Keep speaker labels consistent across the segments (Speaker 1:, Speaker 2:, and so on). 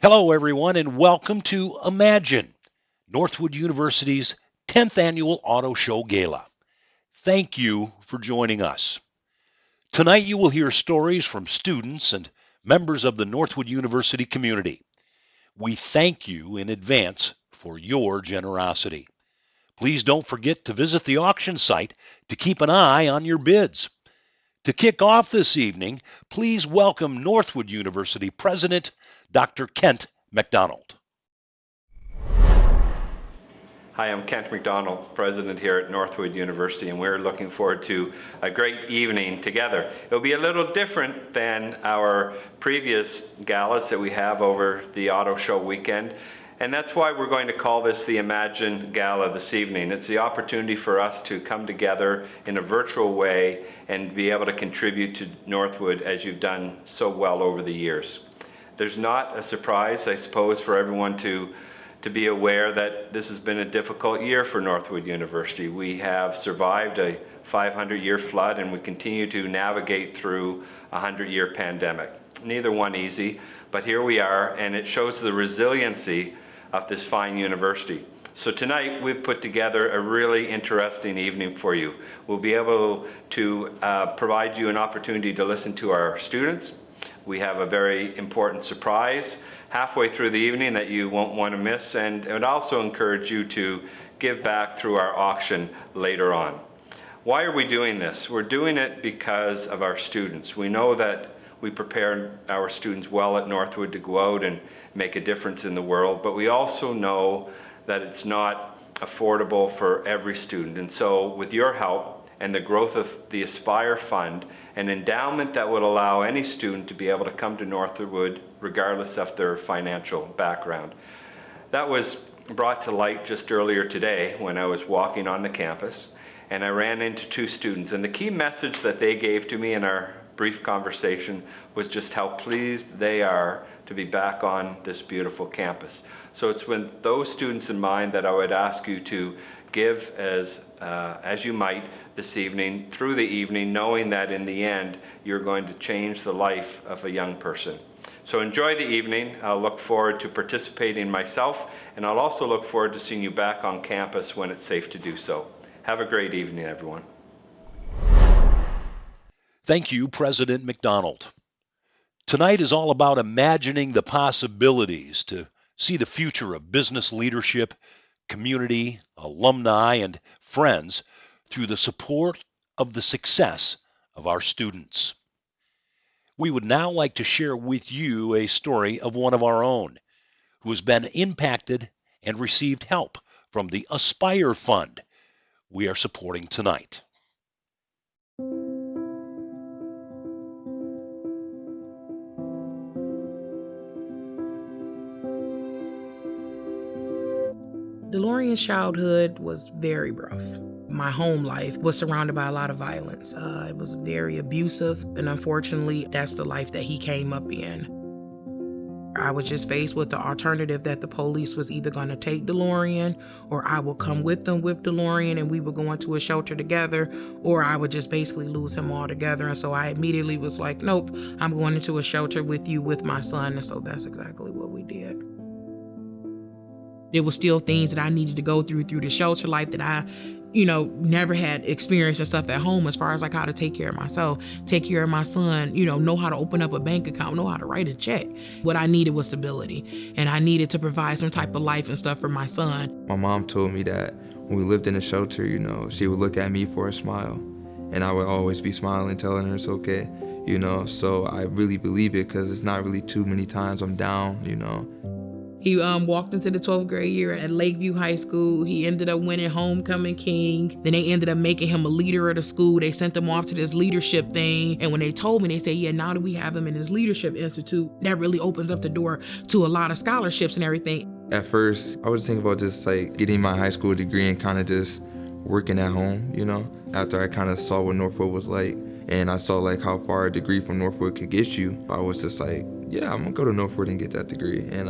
Speaker 1: Hello, everyone, and welcome to Imagine, Northwood University's 10th Annual Auto Show Gala. Thank you for joining us. Tonight, you will hear stories from students and members of the Northwood University community. We thank you in advance for your generosity. Please don't forget to visit the auction site to keep an eye on your bids. To kick off this evening, please welcome Northwood University President Dr. Kent McDonald.
Speaker 2: Hi, I'm Kent McDonald, President here at Northwood University, and we're looking forward to a great evening together. It'll be a little different than our previous galas that we have over the auto show weekend, and that's why we're going to call this the Imagine Gala this evening. It's the opportunity for us to come together in a virtual way and be able to contribute to Northwood as you've done so well over the years. There's not a surprise, I suppose, for everyone to be aware that this has been a difficult year for Northwood University. We have survived a 500-year flood, and we continue to navigate through a 100-year pandemic. Neither one easy, but here we are, and it shows the resiliency of this fine university. So tonight we've put together a really interesting evening for you. We'll be able to provide you an opportunity to listen to our students. We have a very important surprise halfway through the evening that you won't want to miss, and I would also encourage you to give back through our auction later on. Why are we doing this? We're doing it because of our students. We know that we prepare our students well at Northwood to go out and make a difference in the world, but we also know that it's not affordable for every student. And so with your help and the growth of the Aspire Fund, an endowment that would allow any student to be able to come to Northwood regardless of their financial background. That was brought to light just earlier today when I was walking on the campus, and I ran into two students, and the key message that they gave to me in our brief conversation was just how pleased they are to be back on this beautiful campus. So it's with those students in mind that I would ask you to give as you might this evening, through the evening, knowing that in the end, you're going to change the life of a young person. So enjoy the evening. I'll look forward to participating myself, and I'll also look forward to seeing you back on campus when it's safe to do so. Have a great evening, everyone.
Speaker 1: Thank you, President McDonald. Tonight is all about imagining the possibilities to see the future of business leadership, community, alumni, and friends through the support of the success of our students. We would now like to share with you a story of one of our own who has been impacted and received help from the Aspire Fund we are supporting tonight.
Speaker 3: DeLorean's childhood was very rough. My home life was surrounded by a lot of violence. It was very abusive, and unfortunately, that's the life that he came up in. I was just faced with the alternative that the police was either going to take DeLorean, or I would come with them with DeLorean and we would go into a shelter together, or I would just basically lose him altogether. And so I immediately was like, nope, I'm going into a shelter with you with my son. And so that's exactly what we did. There was still things that I needed to go through the shelter life that I, never had experienced and stuff at home, as far as like how to take care of myself, take care of my son, know how to open up a bank account, know how to write a check. What I needed was stability, and I needed to provide some type of life and stuff for my son.
Speaker 4: My mom told me that when we lived in a shelter, she would look at me for a smile, and I would always be smiling, telling her it's okay, so I really believe it, because it's not really too many times I'm down,
Speaker 3: He walked into the 12th grade year at Lakeview High School. He ended up winning Homecoming King. Then they ended up making him a leader of the school. They sent him off to this leadership thing. And when they told me, they said, yeah, now that we have him in this leadership institute, that really opens up the door to a lot of scholarships and everything.
Speaker 4: At first, I was thinking about just getting my high school degree and kind of just working at home, after I kind of saw what Northwood was like. And I saw how far a degree from Northwood could get you. I was just yeah, I'm gonna go to Northwood and get that degree. And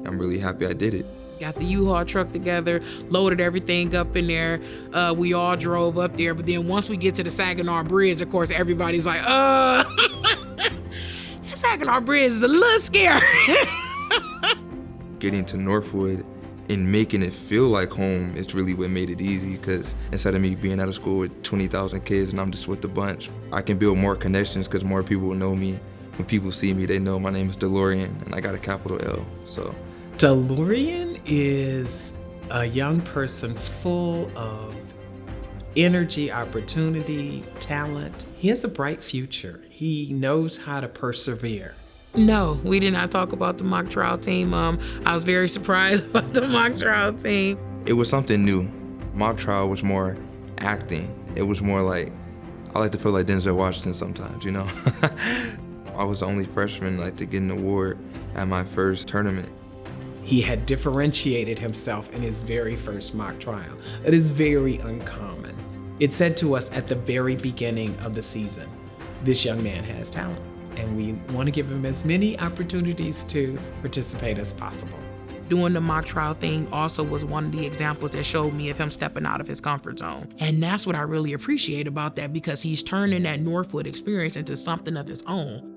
Speaker 4: I'm really happy I did it.
Speaker 3: Got the U-Haul truck together, loaded everything up in there. We all drove up there. But then once we get to the Saginaw Bridge, of course, everybody's like, Saginaw Bridge is a little scary.
Speaker 4: Getting to Northwood and making it feel like home is really what made it easy, because instead of me being at a school with 20,000 kids and I'm just with a bunch, I can build more connections because more people will know me. When people see me, they know my name is DeLorean and I got a capital L. So
Speaker 5: DeLorean is a young person full of energy, opportunity, talent. He has a bright future. He knows how to persevere.
Speaker 3: No, we did not talk about the mock trial team. I was very surprised about the mock trial team.
Speaker 4: it was something new. Mock trial was more acting. It was more like, I like to feel like Denzel Washington sometimes, you know? I was the only freshman to get an award at my first tournament.
Speaker 5: He had differentiated himself in his very first mock trial. It is very uncommon. It said to us at the very beginning of the season, this young man has talent, and we want to give him as many opportunities to participate as possible.
Speaker 3: Doing the mock trial thing also was one of the examples that showed me of him stepping out of his comfort zone. And that's what I really appreciate about that, because he's turning that Northwood experience into something of his own.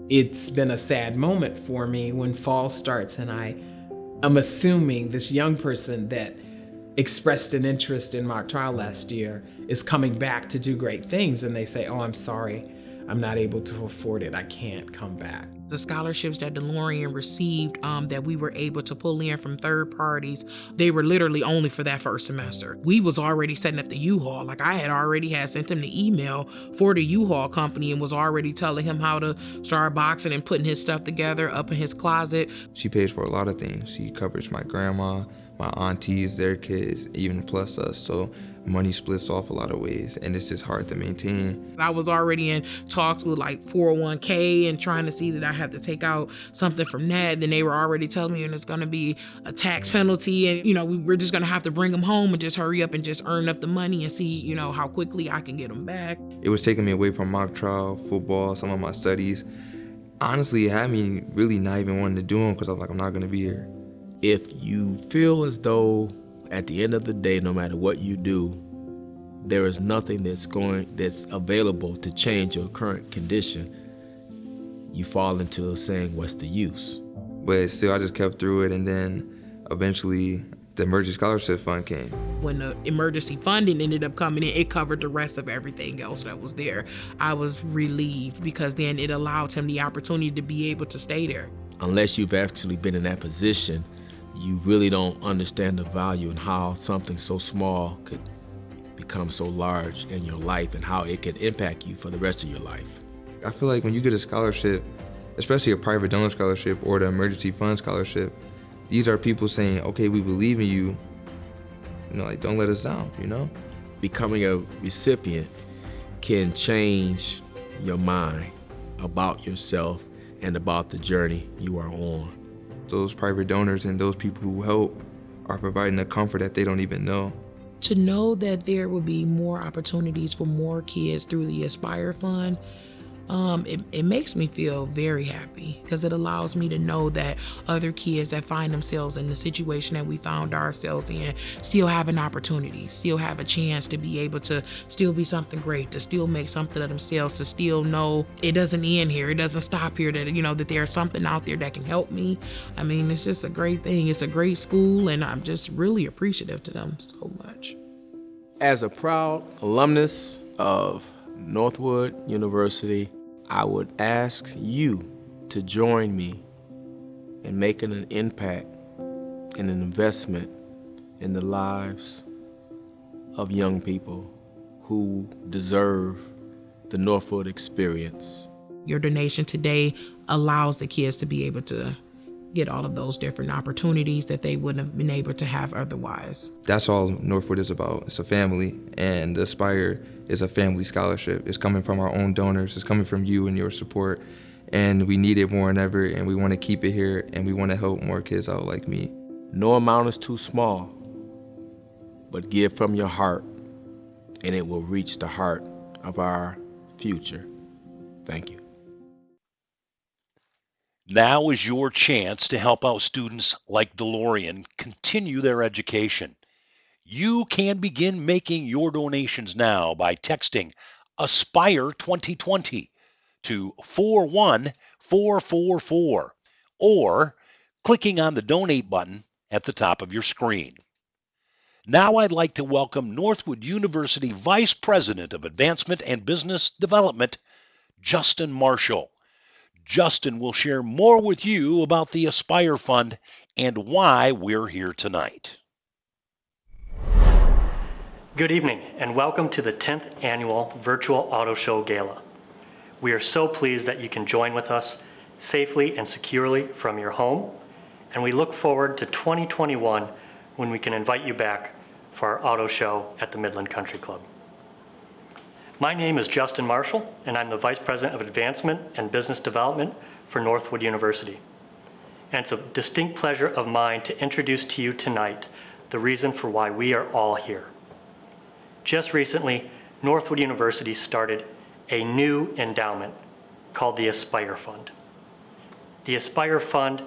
Speaker 5: It's been a sad moment for me when fall starts and I'm assuming this young person that expressed an interest in mock trial last year is coming back to do great things, and they say, oh, I'm sorry, I'm not able to afford it, I can't come back.
Speaker 3: The scholarships that DeLorean received that we were able to pull in from third parties, they were literally only for that first semester. We was already setting up the U-Haul. I had sent him the email for the U-Haul company and was already telling him how to start boxing and putting his stuff together up in his closet.
Speaker 4: She pays for a lot of things. She covers my grandma, my aunties, their kids, even plus us. So money splits off a lot of ways, and it's just hard to maintain.
Speaker 3: I was already in talks with 401k and trying to see that I have to take out something from that. Then they were already telling me, and it's going to be a tax penalty, and we're just going to have to bring them home and just hurry up and just earn up the money and see how quickly I can get them back.
Speaker 4: It was taking me away from mock trial, football, some of my studies. Honestly, it had me really not even wanting to do them because I'm like, I'm not going to be here.
Speaker 6: If you feel as though at the end of the day, no matter what you do, there is nothing that's available to change your current condition, you fall into saying, what's the use?
Speaker 4: But still, I just kept through it, and then eventually the Emergency Scholarship Fund came.
Speaker 3: When the emergency funding ended up coming in, it covered the rest of everything else that was there. I was relieved because then it allowed him the opportunity to be able to stay there.
Speaker 6: Unless you've actually been in that position, you really don't understand the value and how something so small could become so large in your life and how it could impact you for the rest of your life.
Speaker 4: I feel like when you get a scholarship, especially a private donor scholarship or the emergency fund scholarship, these are people saying, okay, we believe in you, don't let us down,
Speaker 6: Becoming a recipient can change your mind about yourself and about the journey you are on.
Speaker 4: Those private donors and those people who help are providing a comfort that they don't even know.
Speaker 3: To know that there will be more opportunities for more kids through the Aspire Fund, it makes me feel very happy, because it allows me to know that other kids that find themselves in the situation that we found ourselves in still have an opportunity, still have a chance to be able to still be something great, to still make something of themselves, to still know it doesn't end here, it doesn't stop here, that that there's something out there that can help me. It's just a great thing. It's a great school, and I'm just really appreciative to them so much.
Speaker 6: As a proud alumnus of Northwood University, I would ask you to join me in making an impact and an investment in the lives of young people who deserve the Northwood experience.
Speaker 3: Your donation today allows the kids to be able to get all of those different opportunities that they wouldn't have been able to have otherwise.
Speaker 4: That's all Northwood is about. It's a family, and the Aspire is a family scholarship. It's coming from our own donors. It's coming from you and your support, and we need it more than ever, and we want to keep it here, and we want to help more kids out like me.
Speaker 6: No amount is too small, but give from your heart, and it will reach the heart of our future. Thank you.
Speaker 1: Now is your chance to help out students like DeLorean continue their education. You can begin making your donations now by texting Aspire 2020 to 41444 or clicking on the donate button at the top of your screen. Now I'd like to welcome Northwood University Vice President of Advancement and Business Development, Justin Marshall. Justin will share more with you about the Aspire Fund and why we're here tonight.
Speaker 7: Good evening and welcome to the 10th Annual Virtual Auto Show Gala. We are so pleased that you can join with us safely and securely from your home, and we look forward to 2021 when we can invite you back for our auto show at the Midland Country Club. My name is Justin Marshall, and I'm the Vice President of Advancement and Business Development for Northwood University. And it's a distinct pleasure of mine to introduce to you tonight the reason for why we are all here. Just recently, Northwood University started a new endowment called the Aspire Fund. The Aspire Fund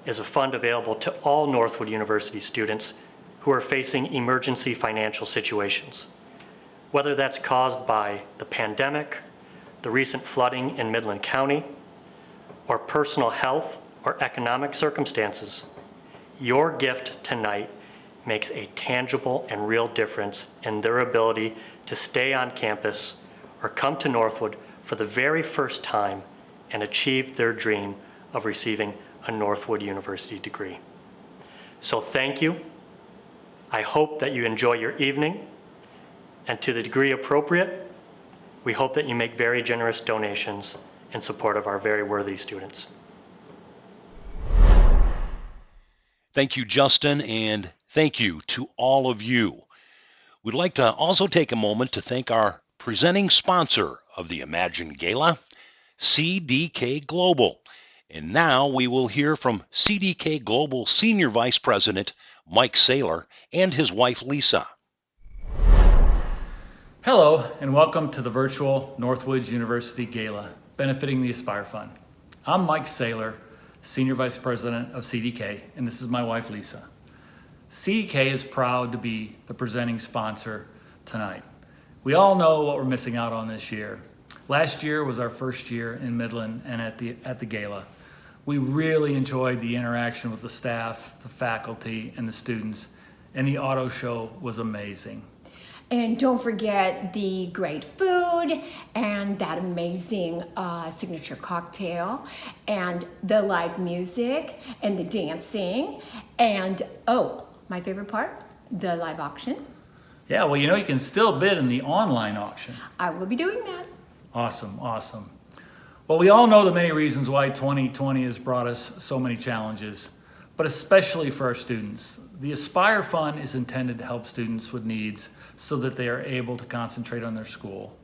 Speaker 7: is a fund available to all Northwood University students who are facing emergency financial situations, whether that's caused by the pandemic, the recent flooding in Midland County, or personal health or economic circumstances. Your gift tonight makes a tangible and real difference in their ability to stay on campus or come to Northwood for the very first time and achieve their dream of receiving a Northwood University degree. So thank you. I hope that you enjoy your evening, and to the degree appropriate, we hope that you make very generous donations in support of our very worthy students.
Speaker 1: Thank you, Justin, and thank you to all of you. We'd like to also take a moment to thank our presenting sponsor of the Imagine Gala, CDK Global. And now we will hear from CDK Global Senior Vice President Mike Saylor and his wife Lisa.
Speaker 8: Hello, and welcome to the virtual Northwood University Gala, benefiting the Aspire Fund. I'm Mike Saylor, Senior Vice President of CDK, and this is my wife, Lisa. CDK is proud to be the presenting sponsor tonight. We all know what we're missing out on this year. Last year was our first year in Midland and at the Gala. We really enjoyed the interaction with the staff, the faculty, and the students, and the auto show was amazing.
Speaker 9: And don't forget the great food and that amazing signature cocktail and the live music and the dancing and, oh, my favorite part, the live auction.
Speaker 8: Yeah, well, you can still bid in the online auction.
Speaker 9: I will be doing that.
Speaker 8: Awesome, awesome. Well, we all know the many reasons why 2020 has brought us so many challenges, but especially for our students. The Aspire Fund is intended to help students with needs so that they are able to concentrate on their school.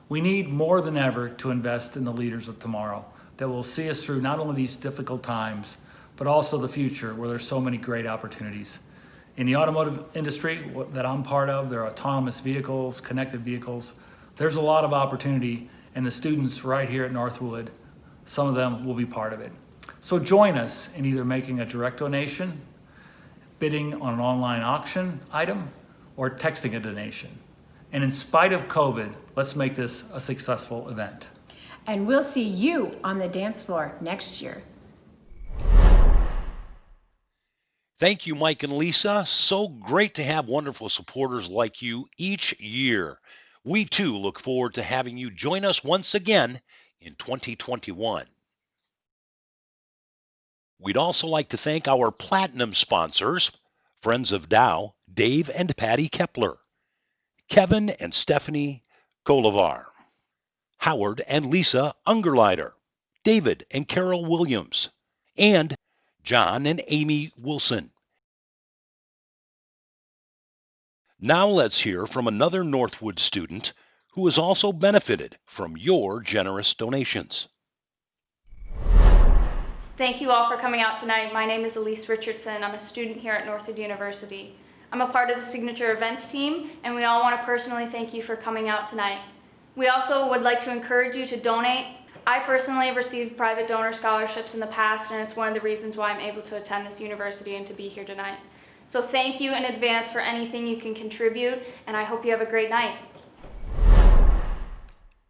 Speaker 8: We need more than ever to invest in the leaders of tomorrow that will see us through not only these difficult times, but also the future where there's so many great opportunities. In the automotive industry that I'm part of, there are autonomous vehicles, connected vehicles. There's a lot of opportunity, and the students right here at Northwood, some of them will be part of it. So join us in either making a direct donation, bidding on an online auction item, or texting a donation. And in spite of COVID, let's make this a successful event.
Speaker 9: And we'll see you on the dance floor next year.
Speaker 1: Thank you, Mike and Lisa. So great to have wonderful supporters like you each year. We too look forward to having you join us once again in 2021. We'd also like to thank our platinum sponsors, Friends of Dow, Dave and Patty Kepler, Kevin and Stephanie Kolivar, Howard and Lisa Ungerleider, David and Carol Williams, and John and Amy Wilson. Now let's hear from another Northwood student who has also benefited from your generous donations.
Speaker 10: Thank you all for coming out tonight. My name is Elise Richardson. I'm a student here at Northwood University. I'm a part of the Signature Events team, and we all want to personally thank you for coming out tonight. We also would like to encourage you to donate. I personally have received private donor scholarships in the past, and it's one of the reasons why I'm able to attend this university and to be here tonight. So thank you in advance for anything you can contribute, and I hope you have a great night.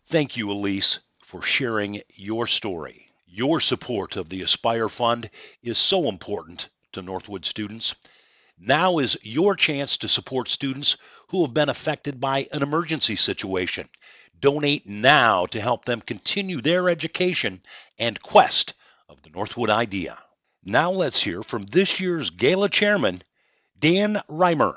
Speaker 1: Thank you, Elise, for sharing your story. Your support of the Aspire Fund is so important to Northwood students. Now is your chance to support students who have been affected by an emergency situation. Donate now to help them continue their education and quest of the Northwood idea. Now let's hear from this year's Gala Chairman, Dan Reimer.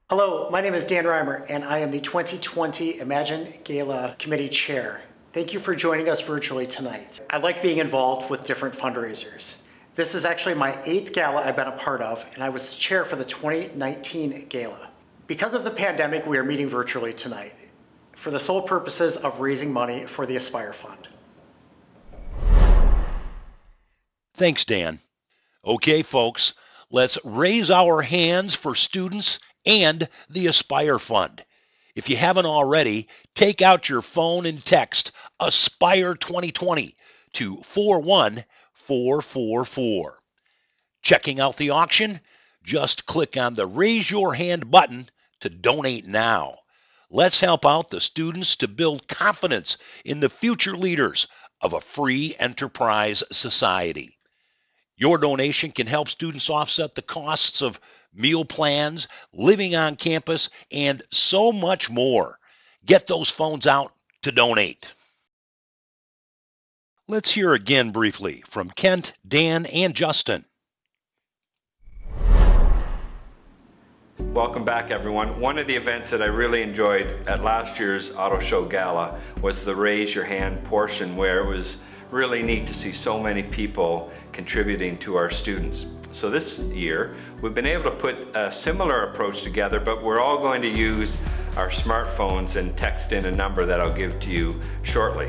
Speaker 11: Hello, my name is Dan Reimer, and I am the 2020 Imagine Gala Committee Chair. Thank you for joining us virtually tonight. I like being involved with different fundraisers. This is actually my 8th gala I've been a part of, and I was chair for the 2019 gala. Because of the pandemic, we are meeting virtually tonight for the sole purposes of raising money for the Aspire Fund.
Speaker 1: Thanks, Dan. Okay, folks, let's raise our hands for students and the Aspire Fund. If you haven't already, take out your phone and text Aspire 2020 to 41444. Checking out the auction? Just click on the Raise Your Hand button to donate now. Let's help out the students to build confidence in the future leaders of a free enterprise society. Your donation can help students offset the costs of meal plans, living on campus, and so much more. Get those phones out to donate. Let's hear again briefly from Kent, Dan, and Justin.
Speaker 2: Welcome back, everyone. One of the events that I really enjoyed at last year's Auto Show Gala was the Raise Your Hand portion, where it was really neat to see so many people contributing to our students. So this year, we've been able to put a similar approach together, but we're all going to use our smartphones and text in a number that I'll give to you shortly.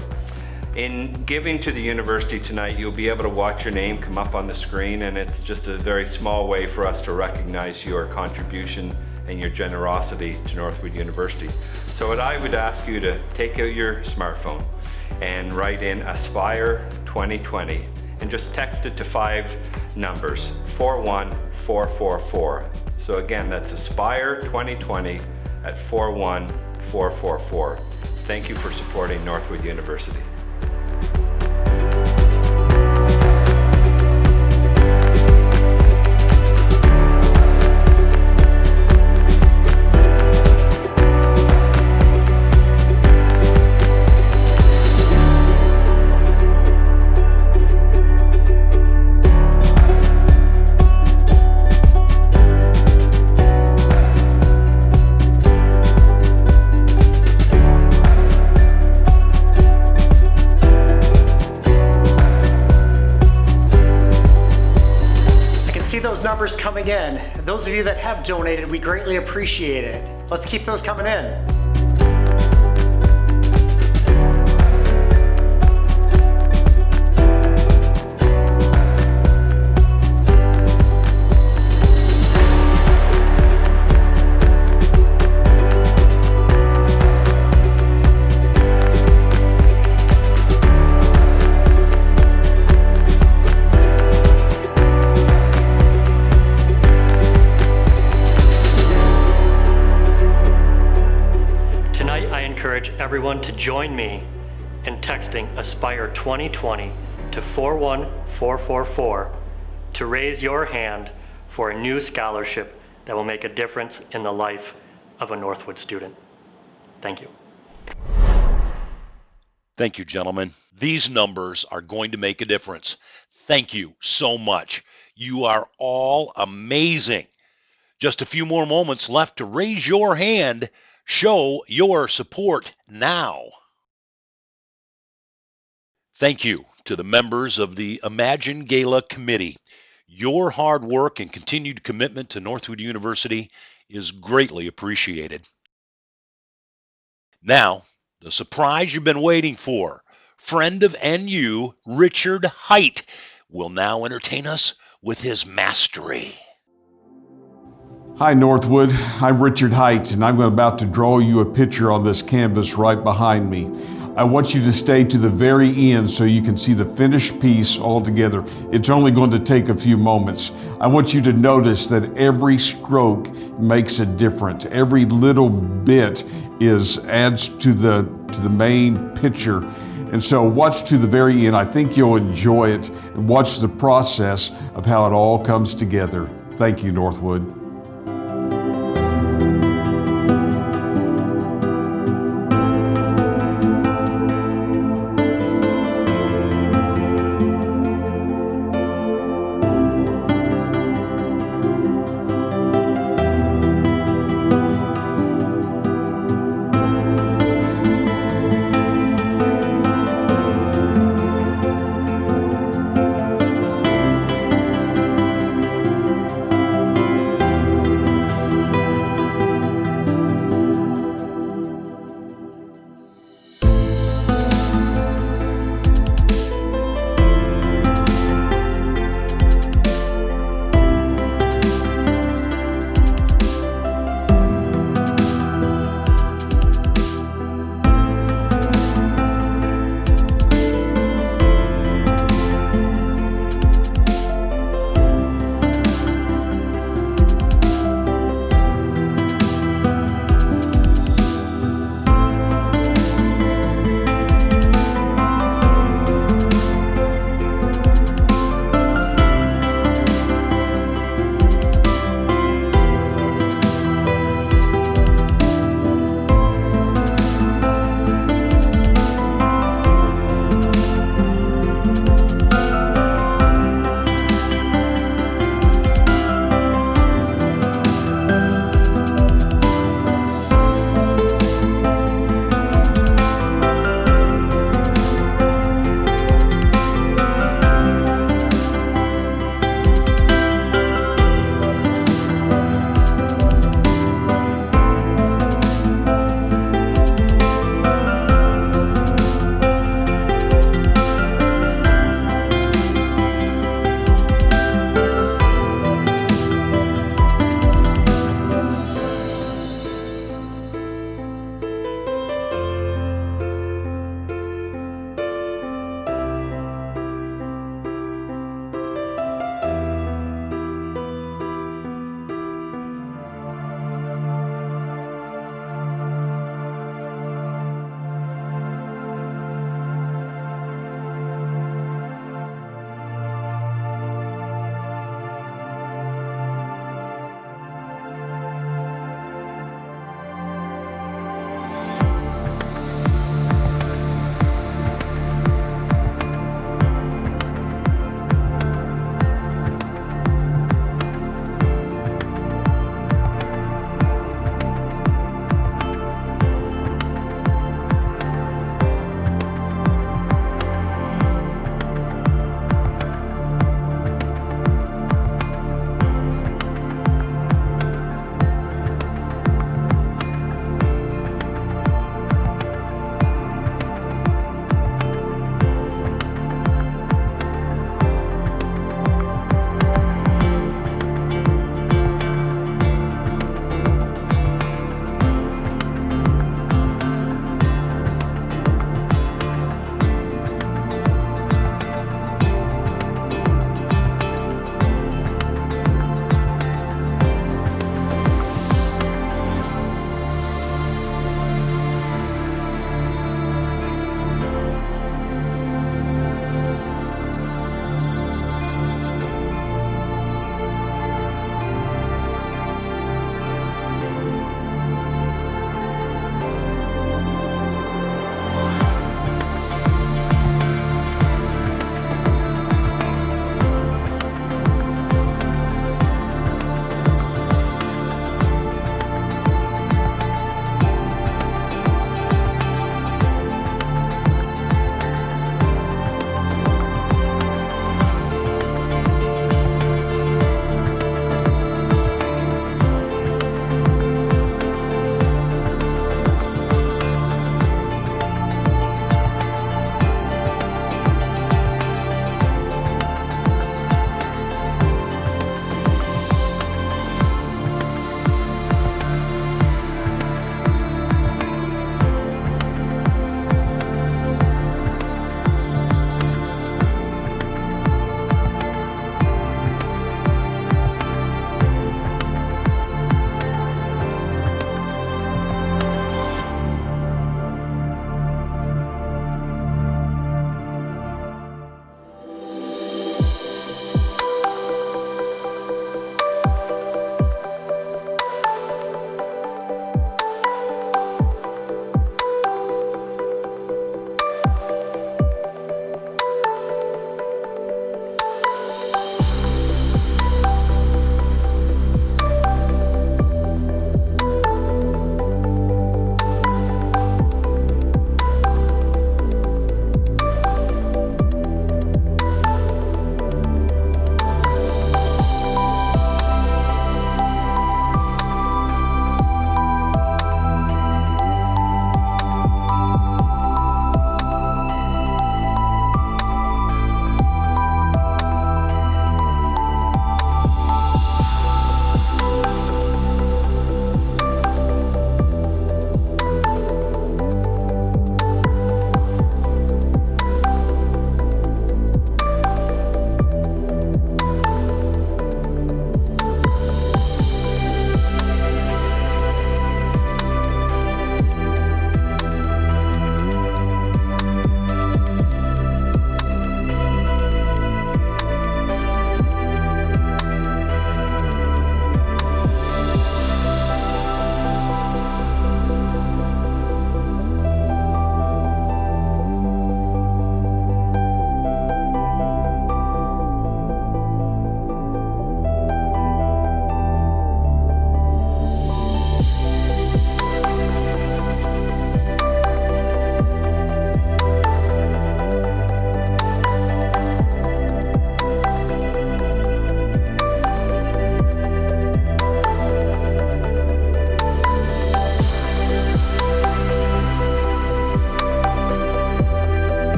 Speaker 2: In giving to the university tonight, you'll be able to watch your name come up on the screen, and it's just a very small way for us to recognize your contribution and your generosity to Northwood University. So what I would ask you to take out your smartphone and write in Aspire 2020 and just text it to 5 numbers, 41444. So again, that's Aspire 2020 at 41444. Thank you for supporting Northwood University.
Speaker 11: Numbers coming in. Those of you that have donated, we greatly appreciate it. Let's keep those coming in. Everyone to join me in texting Aspire 2020 to 41444 to raise your hand for a new scholarship that will make a difference in the life of a Northwood student. Thank you.
Speaker 1: Thank you, gentlemen. These numbers are going to make a difference. Thank you so much. You are all amazing. Just a few more moments left to raise your hand. Show your support now. Thank you to the members of the Imagine Gala Committee. Your hard work and continued commitment to Northwood University is greatly appreciated. Now, the surprise you've been waiting for. Friend of NU, Richard Height, will now entertain us with his mastery.
Speaker 12: Hi Northwood, I'm Richard Height, and I'm about to draw you a picture on this canvas right behind me. I want you to stay to the very end so you can see the finished piece all together. It's only going to take a few moments. I want you to notice that every stroke makes a difference. Every little bit adds to the main picture. And so watch to the very end. I think you'll enjoy it and watch the process of how it all comes together. Thank you, Northwood.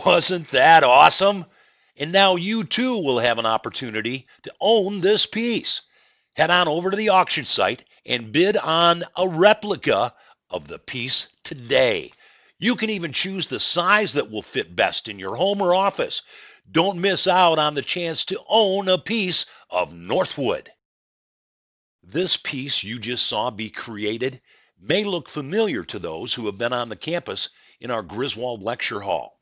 Speaker 1: Wasn't that awesome? And now you too will have an opportunity to own this piece. Head on over to the auction site and bid on a replica of the piece today. You can even choose the size that will fit best in your home or office. Don't miss out on the chance to own a piece of Northwood. This piece you just saw be created may look familiar to those who have been on the campus in our Griswold Lecture Hall.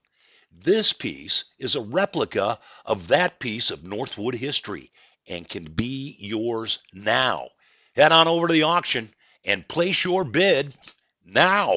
Speaker 1: This piece is a replica of that piece of Northwood history and can be yours now. Head on over to the auction and place your bid now.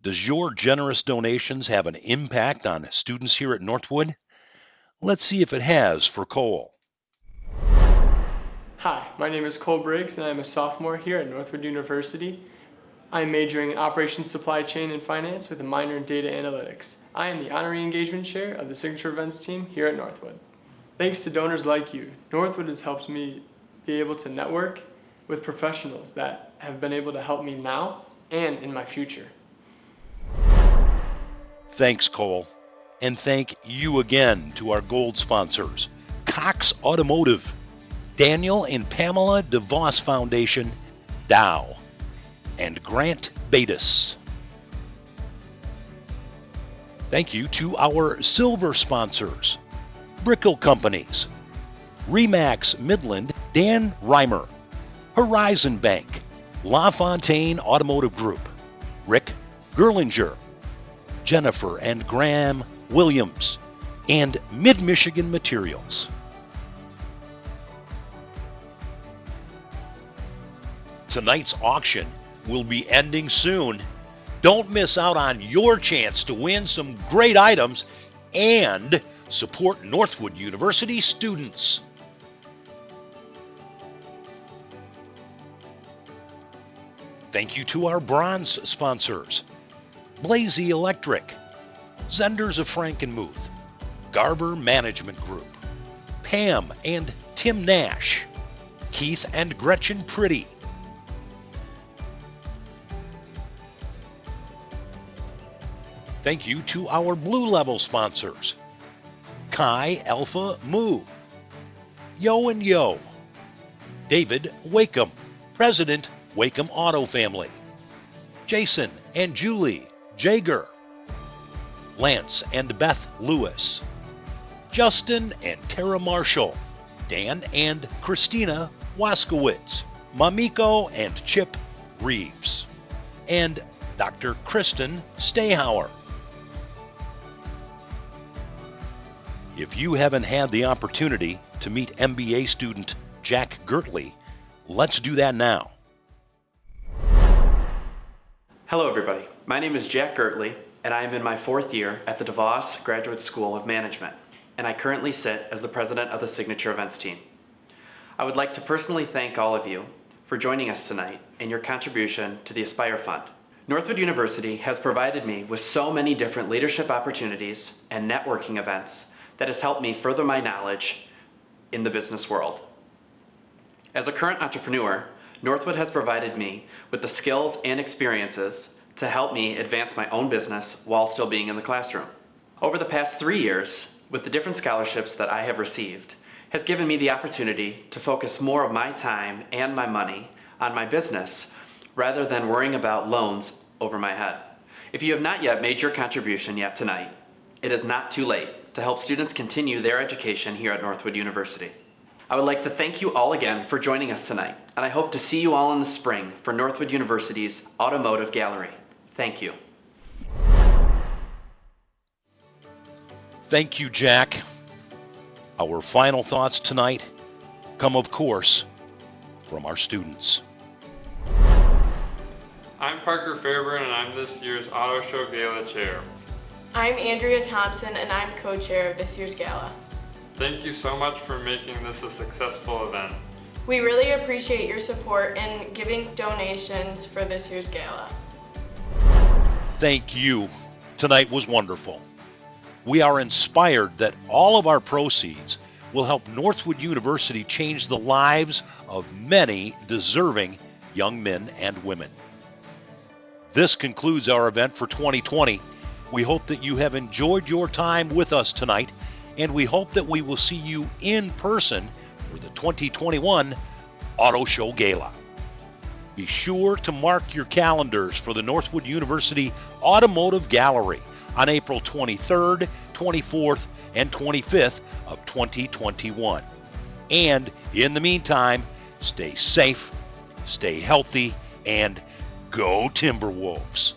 Speaker 1: Does your generous donations have an impact on students here at Northwood? Let's see if it has for Cole.
Speaker 13: Hi, my name is Cole Briggs and I'm a sophomore here at Northwood University. I'm majoring in Operations Supply Chain and Finance with a minor in Data Analytics. I am the Honorary Engagement Chair of the Signature Events team here at Northwood. Thanks to donors like you, Northwood has helped me be able to network with professionals that have been able to help me now and in my future.
Speaker 1: Thanks, Cole. And thank you again to our gold sponsors, Cox Automotive, Daniel and Pamela DeVos Foundation, Dow, and Grant Batis. Thank you to our silver sponsors, Brickell Companies, Remax Midland, Dan Reimer, Horizon Bank, LaFontaine Automotive Group, Rick Gerlinger, Jennifer and Graham Williams, and Mid-Michigan Materials. Tonight's auction will be ending soon. Don't miss out on your chance to win some great items and support Northwood University students. Thank you to our bronze sponsors, Blazy Electric, Zenders of Frankenmuth, Garber Management Group, Pam and Tim Nash, Keith and Gretchen Pretty, thank you to our Blue Level sponsors, Chi Alpha Mu, Yo and Yo, David Wakeham, President Wakeham Auto Family, Jason and Julie Jager, Lance and Beth Lewis, Justin and Tara Marshall, Dan and Christina Waskowitz, Mamiko and Chip Reeves, and Dr. Kristen Stayhauer. If you haven't had the opportunity to meet MBA student Jack Gertley, let's do that now.
Speaker 14: Hello everybody, my name is Jack Gertley and I am in my 4th year at the DeVos Graduate School of Management, and I currently sit as the president of the Signature Events team. I would like to personally thank all of you for joining us tonight and your contribution to the Aspire Fund. Northwood University has provided me with so many different leadership opportunities and networking events that has helped me further my knowledge in the business world. As a current entrepreneur, Northwood has provided me with the skills and experiences to help me advance my own business while still being in the classroom. Over the past 3 years, with the different scholarships that I have received, has given me the opportunity to focus more of my time and my money on my business rather than worrying about loans over my head. If you have not yet made your contribution yet tonight, it is not too late to help students continue their education here at Northwood University. I would like to thank you all again for joining us tonight, and I hope to see you all in the spring for Northwood University's Automotive Gallery. Thank you.
Speaker 1: Thank you, Jack. Our final thoughts tonight come, of course, from our students.
Speaker 15: I'm Parker Fairburn, and I'm this year's Auto Show Gala Chair.
Speaker 16: I'm Andrea Thompson, and I'm co-chair of this year's gala.
Speaker 15: Thank you so much for making this a successful event.
Speaker 16: We really appreciate your support in giving donations for this year's gala.
Speaker 1: Thank you. Tonight was wonderful. We are inspired that all of our proceeds will help Northwood University change the lives of many deserving young men and women. This concludes our event for 2020. We hope that you have enjoyed your time with us tonight, and we hope that we will see you in person for the 2021 Auto Show Gala. Be sure to mark your calendars for the Northwood University Automotive Gallery on April 23rd, 24th, and 25th of 2021. And in the meantime, stay safe, stay healthy, and go Timberwolves.